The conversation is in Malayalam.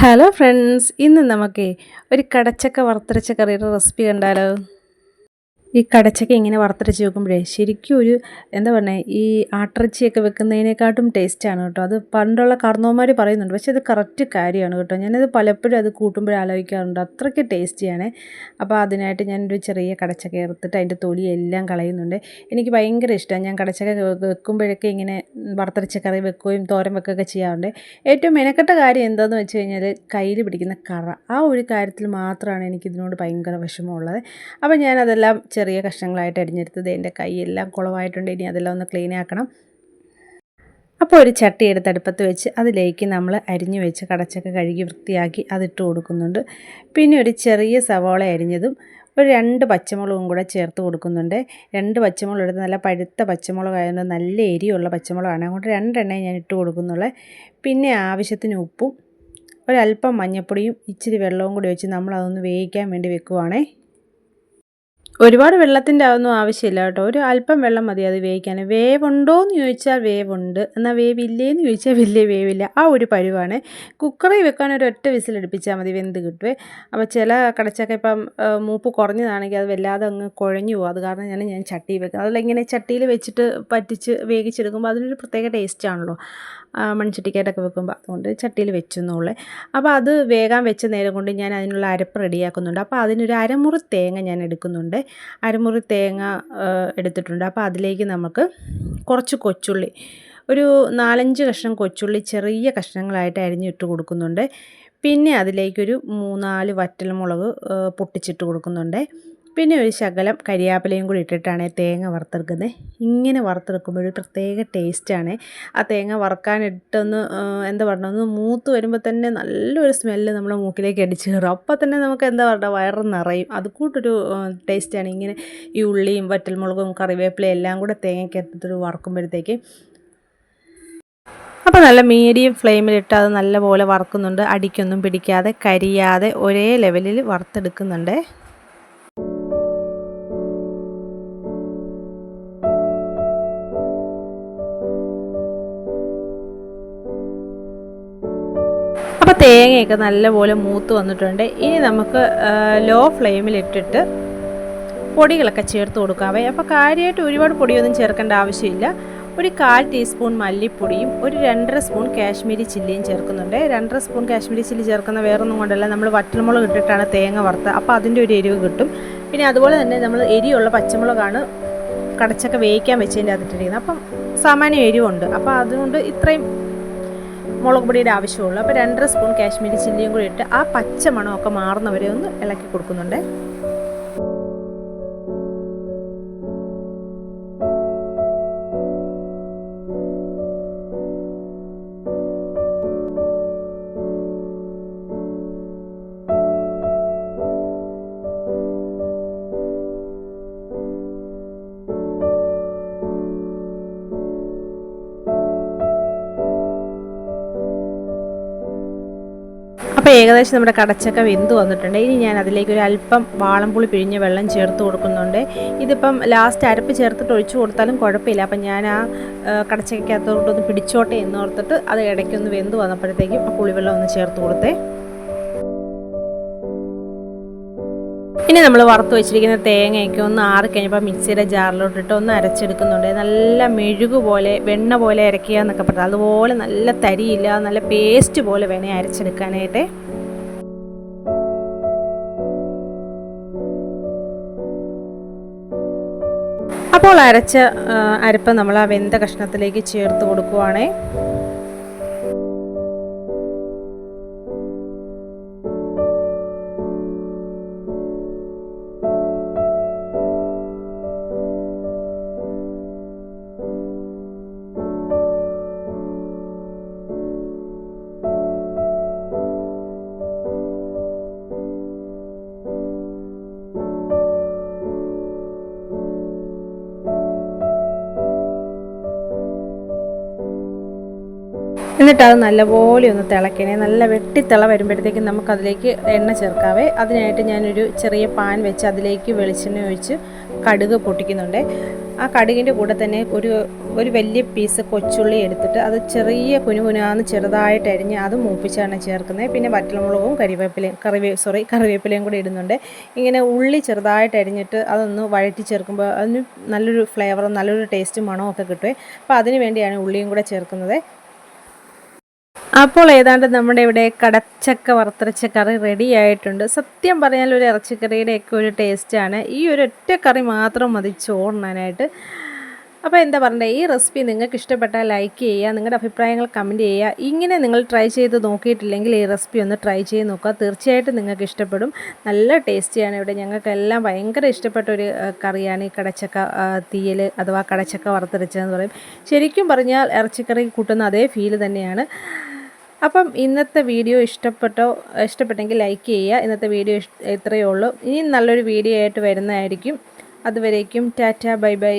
ഹലോ ഫ്രണ്ട്സ്, ഇന്ന് നമുക്ക് ഒരു കടച്ചക്ക വറുത്തരച്ച കറിയുടെ റെസിപ്പി കണ്ടാലോ? ഈ കടച്ചക്ക ഇങ്ങനെ വറുത്തരച്ച് വെക്കുമ്പോഴേ ശരിക്കും ഒരു എന്താ പറയുക, ഈ ആട്ടിറച്ചിയൊക്കെ വെക്കുന്നതിനെക്കാട്ടും ടേസ്റ്റാണ് കേട്ടോ. അത് പണ്ടുള്ള കാർന്നോന്മാർ പറയുന്നുണ്ട്, പക്ഷേ അത് കറക്റ്റ് കാര്യമാണ് കേട്ടോ. ഞാനത് പലപ്പോഴും അത് കൂട്ടുമ്പോഴേ ആലോചിക്കാറുണ്ട്, അത്രയ്ക്ക് ടേസ്റ്റിയാണ്. അപ്പോൾ അതിനായിട്ട് ഞാനൊരു ചെറിയ കടച്ചക്ക എടുത്തിട്ട് അതിൻ്റെ തൊലിയെല്ലാം കളയുന്നുണ്ട്. എനിക്ക് ഭയങ്കര ഇഷ്ടമാണ്. ഞാൻ കടച്ചക്ക വെക്കുമ്പോഴൊക്കെ ഇങ്ങനെ വറുത്തരച്ച കറി വെക്കുകയും തോരൻ വെക്കുകയൊക്കെ ചെയ്യാറുണ്ട്. ഏറ്റവും മെനക്കെട്ട കാര്യം എന്താണെന്ന് വെച്ച് കഴിഞ്ഞാൽ കയ്യിൽ പിടിക്കുന്ന കറ, ആ ഒരു കാര്യത്തിൽ മാത്രമാണ് എനിക്കിതിനോട് ഭയങ്കര വിഷമമുള്ളത്. അപ്പോൾ ഞാനതെല്ലാം ചെറിയ കഷ്ണങ്ങളായിട്ട് അരിഞ്ഞെടുത്തത് എൻ്റെ കൈയെല്ലാം കുളമായിട്ടുണ്ട്. ഇനി അതെല്ലാം ഒന്ന് ക്ലീൻ ആക്കണം. അപ്പോൾ ഒരു ചട്ടി എടുത്ത് അടുപ്പത്ത് വെച്ച് അതിലേക്ക് നമ്മൾ അരിഞ്ഞു വെച്ച് കടച്ചക്ക കഴുകി വൃത്തിയാക്കി അതിട്ട് കൊടുക്കുന്നുണ്ട്. പിന്നെ ഒരു ചെറിയ സവാള അരിഞ്ഞതും ഒരു 2 പച്ചമുളകും കൂടെ ചേർത്ത് കൊടുക്കുന്നുണ്ട്. 2 പച്ചമുളക് എടുത്ത് നല്ല പഴുത്ത പച്ചമുളകായതുകൊണ്ട് നല്ല എരിയുള്ള പച്ചമുളകാണ്, അങ്ങോട്ട് 2 എണ്ണയും ഞാൻ ഇട്ട് കൊടുക്കുന്നുള്ളൂ. പിന്നെ ആവശ്യത്തിന് ഉപ്പും ഒരല്പം മഞ്ഞൾപ്പൊടിയും ഇച്ചിരി വെള്ളവും കൂടി വെച്ച് നമ്മളതൊന്ന് വേവിക്കാൻ വേണ്ടി വെക്കുവാണേ. ഒരുപാട് വെള്ളത്തിൻ്റെ ഒന്നും ആവശ്യമില്ല കേട്ടോ. ഒരു അല്പം വെള്ളം മതി അത് വേവിക്കാൻ. വേവുണ്ടോ എന്ന് ചോദിച്ചാൽ വേവുണ്ട്, എന്നാൽ വേവില്ലേന്ന് ചോദിച്ചാൽ വലിയ വേവില്ല, ആ ഒരു പരുവാണ്. കുക്കറിൽ വെക്കാൻ ഒരു ഒറ്റ വിസിലടുപ്പിച്ചാൽ മതി, വെന്ത് കിട്ടുമേ. അപ്പോൾ ചില കടച്ചക്ക ഇപ്പം മൂപ്പ് കുറഞ്ഞതാണെങ്കിൽ അത് വല്ലാതെ അങ്ങ് കുഴഞ്ഞു പോകും. അത് കാരണം ഞാൻ ചട്ടിയിൽ വെക്കുന്നത്. അതല്ല, ഇങ്ങനെ ചട്ടിയിൽ വെച്ചിട്ട് പറ്റിച്ച് വേവിച്ചെടുക്കുമ്പോൾ അതിനൊരു പ്രത്യേക ടേസ്റ്റാണല്ലോ, മൺചട്ടിക്കകത്തൊക്കെ വെക്കുമ്പോൾ. അതുകൊണ്ട് ചട്ടിയിൽ വെച്ചെന്നുള്ളേ. അപ്പോൾ അത് വേഗം വെച്ച നേരം കൊണ്ട് ഞാൻ അതിനുള്ള അരപ്പ് റെഡിയാക്കുന്നുണ്ട്. അപ്പോൾ അതിനൊരു അരമുറി തേങ്ങ ഞാൻ എടുക്കുന്നുണ്ട്. അരമുറി തേങ്ങ എടുത്തിട്ടുണ്ട്. അപ്പോൾ അതിലേക്ക് നമുക്ക് കുറച്ച് കൊച്ചുള്ളി, ഒരു 4-5 കഷ്ണം കൊച്ചുള്ളി ചെറിയ കഷ്ണങ്ങളായിട്ട് അരിഞ്ഞിട്ട് കൊടുക്കുന്നുണ്ട്. പിന്നെ അതിലേക്കൊരു 3-4 വറ്റൽമുളക് പൊട്ടിച്ചിട്ട് കൊടുക്കുന്നുണ്ട്. പിന്നെ ഒരു ശകലം കരിയാപ്പിലയും കൂടി ഇട്ടിട്ടാണ് തേങ്ങ വറുത്തെടുക്കുന്നത്. ഇങ്ങനെ വറുത്തെടുക്കുമ്പോൾ ഒരു പ്രത്യേക ടേസ്റ്റാണ്. ആ തേങ്ങ വറുക്കാനിട്ടൊന്ന് എന്താ പറയുക, ഒന്ന് മൂത്ത് വരുമ്പോൾ തന്നെ നല്ലൊരു സ്മെല്ല് നമ്മുടെ മൂക്കിലേക്ക് അടിച്ച് കയറും. അപ്പോൾ തന്നെ നമുക്ക് എന്താ പറയുക, വയറ് നിറയും. അതുകൂട്ടൊരു ടേസ്റ്റാണ് ഇങ്ങനെ ഈ ഉള്ളിയും വറ്റൽമുളകും കറിവേപ്പിലയും എല്ലാം കൂടെ തേങ്ങയ്ക്കകത്തിട്ട് വറുക്കുമ്പോഴത്തേക്ക്. അപ്പോൾ നല്ല മീഡിയം ഫ്ലെയിമിലിട്ട് അത് നല്ലപോലെ വറുക്കുന്നുണ്ട്. അടിക്കൊന്നും പിടിക്കാതെ കരിയാതെ ഒരേ ലെവലിൽ വറുത്തെടുക്കുന്നുണ്ട്. അപ്പോൾ തേങ്ങയൊക്കെ നല്ലപോലെ മൂത്ത് വന്നിട്ടുണ്ട്. ഇനി നമുക്ക് ലോ ഫ്ലെയിമിലിട്ടിട്ട് പൊടികളൊക്കെ ചേർത്ത് കൊടുക്കാവേ. അപ്പോൾ കാര്യമായിട്ട് ഒരുപാട് പൊടിയൊന്നും ചേർക്കേണ്ട ആവശ്യമില്ല. ഒരു 1/4 ടീസ്പൂൺ മല്ലിപ്പൊടിയും ഒരു 2.5 സ്പൂൺ കാശ്മീരി ചില്ലിയും ചേർക്കുന്നുണ്ട്. 2.5 സ്പൂൺ കാശ്മീരി ചില്ലി ചേർക്കുന്ന വേറൊന്നും കൊണ്ടല്ല, നമ്മൾ വറ്റൽമുളക് ഇട്ടിട്ടാണ് തേങ്ങ വറുത്ത്, അപ്പോൾ അതിൻ്റെ ഒരു എരിവ് കിട്ടും. പിന്നെ അതുപോലെ തന്നെ നമ്മൾ എരിയുള്ള പച്ചമുളകാണ് കടച്ചക്ക വേവിക്കാൻ വെച്ചതിൻ്റെ അതിട്ടിരിക്കുന്നത്. അപ്പം സാമാന്യം എരിവുണ്ട്. അപ്പോൾ അതുകൊണ്ട് ഇത്രയും മുളക് പൊടിയുടെ ആവശ്യമുള്ളൂ. അപ്പോൾ 2.5 സ്പൂൺ കാശ്മീരി ചില്ലിയും കൂടി ഇട്ട് ആ പച്ച മണമൊക്കെ മാറുന്നവരെ ഒന്ന് ഇളക്കി കൊടുക്കുന്നുണ്ട്. അപ്പോൾ ഏകദേശം നമ്മുടെ കടച്ചക്ക വെന്ത് വന്നിട്ടുണ്ട്. ഇനി ഞാൻ അതിലേക്ക് ഒരു അല്പം വാളംപുളി പിഴിഞ്ഞ വെള്ളം ചേർത്ത് കൊടുക്കുന്നുണ്ട്. ഇതിപ്പം ലാസ്റ്റ് അരപ്പ് ചേർത്തിട്ട് ഒഴിച്ചു കൊടുത്താലും കുഴപ്പമില്ല. അപ്പം ഞാൻ ആ കടച്ചക്കകത്തോട്ടൊന്ന് പിടിച്ചോട്ടെ എന്നോർത്തിട്ട് അത് ഇടയ്ക്കൊന്ന് വെന്ത് വന്നപ്പോഴത്തേക്കും ആ പുളിവെള്ളം ഒന്ന് ചേർത്ത് കൊടുത്തേ. ഇനി നമ്മൾ വറുത്ത് വെച്ചിരിക്കുന്ന തേങ്ങയൊക്കെ ഒന്ന് ആറിക്കഴിഞ്ഞപ്പോൾ മിക്സിയുടെ ജാറിലോട്ടിട്ട് ഒന്ന് അരച്ചെടുക്കുന്നുണ്ട്. നല്ല മെഴുകുപോലെ വെണ്ണ പോലെ അരയ്ക്കുക എന്നൊക്കെ പറഞ്ഞാൽ അതുപോലെ നല്ല തരിയില്ല, നല്ല പേസ്റ്റ് പോലെ വേണേൽ അരച്ചെടുക്കാനായിട്ട്. അപ്പോൾ അരച്ച അരപ്പ് നമ്മൾ ആ വെന്ത കഷ്ണത്തിലേക്ക് ചേർത്ത് കൊടുക്കുവാണേ. എന്നിട്ട് അത് നല്ലപോലെ ഒന്ന് തിളക്കണേ. നല്ല വെട്ടിത്തിള വരുമ്പോഴത്തേക്കും നമുക്കതിലേക്ക് എണ്ണ ചേർക്കാവേ. അതിനായിട്ട് ഞാനൊരു ചെറിയ പാൻ വെച്ച് അതിലേക്ക് വെളിച്ചെണ്ണ ഒഴിച്ച് കടുക് പൊട്ടിക്കുന്നുണ്ട്. ആ കടുകിൻ്റെ കൂടെ തന്നെ ഒരു വലിയ പീസ് കൊച്ചുള്ളി എടുത്തിട്ട് അത് ചെറിയ കുനുകുനാന്ന് ചെറുതായിട്ട് അരിഞ്ഞ് അത് മൂപ്പിച്ചാണ് ചേർക്കുന്നത്. പിന്നെ വറ്റൽമുളകും കറിവേപ്പിലയും കൂടി ഇടുന്നുണ്ട്. ഇങ്ങനെ ഉള്ളി ചെറുതായിട്ട് അരിഞ്ഞിട്ട് അതൊന്ന് വഴറ്റി ചേർക്കുമ്പോൾ അതിന് നല്ലൊരു ഫ്ലേവറും നല്ലൊരു ടേസ്റ്റും മണവും ഒക്കെ കിട്ടും. അപ്പോൾ അതിന് വേണ്ടിയാണ് ഉള്ളിയും കൂടെ ചേർക്കുന്നത്. അപ്പോൾ ഏതാണ്ട് നമ്മുടെ ഇവിടെ കടച്ചക്ക വറുത്തരച്ച കറി റെഡി ആയിട്ടുണ്ട്. സത്യം പറഞ്ഞാൽ ഒരു ഇറച്ചിക്കറിയുടെയൊക്കെ ഒരു ടേസ്റ്റാണ്. ഈ ഒരു ഒറ്റ കറി മാത്രം മതി ചോറുണ്ണാനായിട്ട്. അപ്പോൾ എന്താ പറയണ്ടേ, ഈ റെസിപ്പി നിങ്ങൾക്ക് ഇഷ്ടപ്പെട്ടാൽ ലൈക്ക് ചെയ്യുക, നിങ്ങളുടെ അഭിപ്രായങ്ങൾ കമൻറ്റ് ചെയ്യുക. ഇങ്ങനെ നിങ്ങൾ ട്രൈ ചെയ്ത് നോക്കിയിട്ടില്ലെങ്കിൽ ഈ റെസിപ്പി ഒന്ന് ട്രൈ ചെയ്ത് നോക്കുക. തീർച്ചയായിട്ടും നിങ്ങൾക്ക് ഇഷ്ടപ്പെടും. നല്ല ടേസ്റ്റിയാണ്. ഇവിടെ ഞങ്ങൾക്കെല്ലാം ഭയങ്കര ഇഷ്ടപ്പെട്ട ഒരു കറിയാണ് ഈ കടച്ചക്ക തീയൽ അഥവാ കടച്ചക്ക വറുത്തരച്ചതെന്ന് പറയും. ശരിക്കും പറഞ്ഞാൽ ഇറച്ചിക്കറി കൂട്ടുന്ന അതേ ഫീല് തന്നെയാണ്. അപ്പം ഇന്നത്തെ വീഡിയോ ഇഷ്ടപ്പെട്ടെങ്കിൽ ലൈക്ക് ചെയ്യുക. ഇന്നത്തെ വീഡിയോ ഇത്രയേ ഉള്ളൂ. ഇനി നല്ലൊരു വീഡിയോ ആയിട്ട് വരുന്നതായിരിക്കും. അതുവരേക്കും ടാറ്റ ബൈ ബൈ.